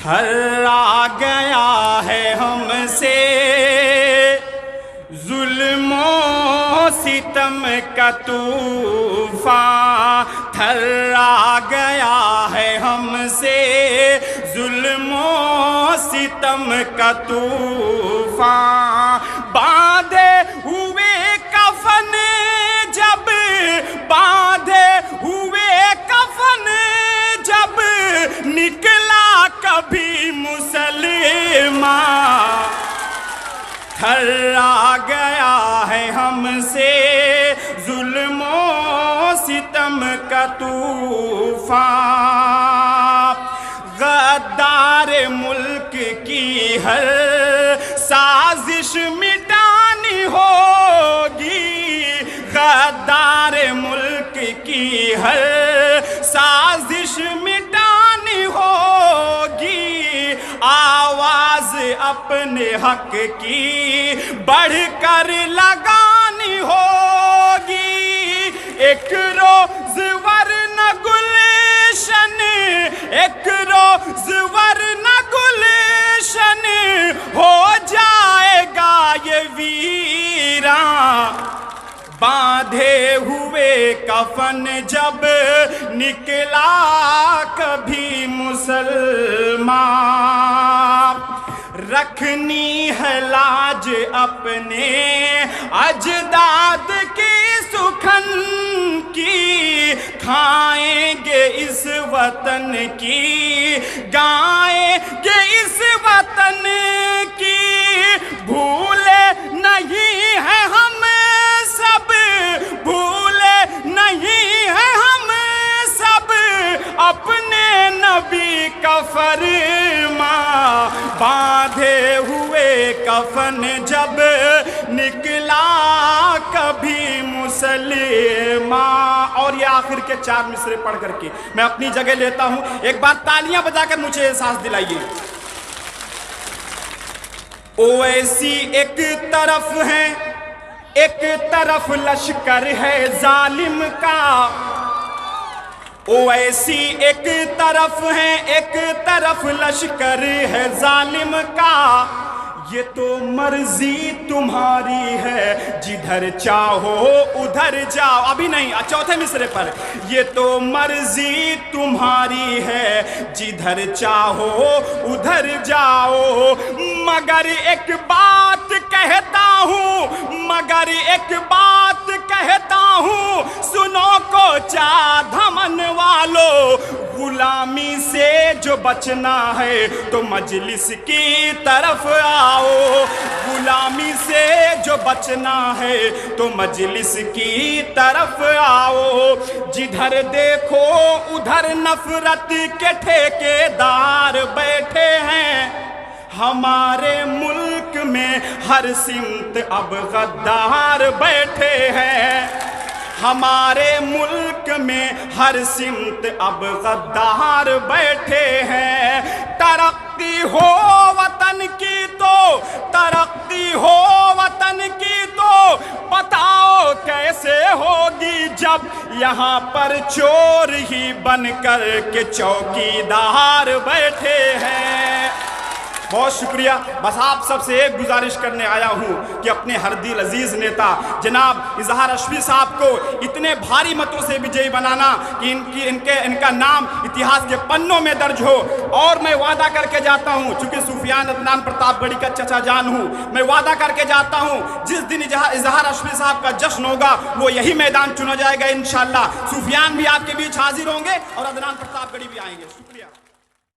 تھرا گیا ہے ہم سے ظلم و ستم کا طوفان، تھرا گیا ہے ہم سے ظلم و ستم کا طوفان، باندھے ہوئے کفن جب باندھے ہوئے کفن جب نکلا کبھی مسلمان، تھرا گیا ہے ہم سے ظلم و ستم کا طوفان، غدار ملک کی ہر سازش مٹانی ہوگی، غدار ملک کی ہر سازش مٹانی ہوگی، آواز اپنے حق کی بڑھ کر لگانی ہوگی، ایک روز ورنہ گلشن ایک روز ورنہ گلشن ہو جائے گا یہ ویراں، باندھے ہوئے کفن جب نکلا کبھی مسلمان، رکھنی ہے لاج اپنے اجداد کی سخن کی، کھائیں گے اس وطن کی گائیں گے اس وطن کی، بھولے نہیں ہیں ہم سب بھولے نہیں ہیں ہم سب اپنے نبی کا فرمان، باندھے ہوئے کفن جب نکلا کبھی مسلمان۔ اور یہ آخر کے 4 مصرے پڑھ کر کے میں اپنی جگہ لیتا ہوں، ایک بار تالیاں بجا کر مجھے احساس دلائیے۔ اویسی ایک طرف ہے ایک طرف لشکر ہے ظالم کا، اویسی ایک طرف ہے ایک طرف لشکر ہے ظالم کا، یہ تو مرضی تمہاری ہے جدھر چاہو ادھر جاؤ، ابھی نہیں چوتھے مصرے پر، یہ تو مرضی تمہاری ہے جدھر چاہو ادھر جاؤ، مگر ایک بات کہتا ہوں مگر ایک بات کہتا ہوں سنو کو چاہ دھمن والو، غلامی سے جو بچنا ہے تو مجلس کی طرف آؤ، غلامی سے جو بچنا ہے تو مجلس کی طرف آؤ، جدھر دیکھو ادھر نفرت کے ٹھیکیدار بیٹھے ہیں، ہمارے ملک میں ہر سمت اب غدار بیٹھے ہیں، ہمارے ملک میں ہر سمت اب غدار بیٹھے ہیں، ترقی ہو وطن کی تو ترقی ہو وطن کی تو بتاؤ کیسے ہوگی جب یہاں پر چور ہی بن کر کے چوکیدار بیٹھے ہیں۔ بہت شکریہ، بس آپ سب سے ایک گزارش کرنے آیا ہوں کہ اپنے ہر دل عزیز نیتا جناب اظہار اشفی صاحب کو اتنے بھاری متوں سے وجئی بنانا کہ ان کا نام اتہاس کے پنوں میں درج ہو، اور میں وعدہ کر کے جاتا ہوں چونکہ سفیان عدنان پرتاپ گڑھی کا چچا جان ہوں، میں وعدہ کر کے جاتا ہوں جس دن اظہار اشفی صاحب کا جشن ہوگا وہ یہی میدان چنا جائے گا انشاءاللہ، سفیان بھی آپ کے بیچ حاضر ہوں گے اور عدنان پرتاپ گڑھی بھی آئیں گے۔ شکریہ۔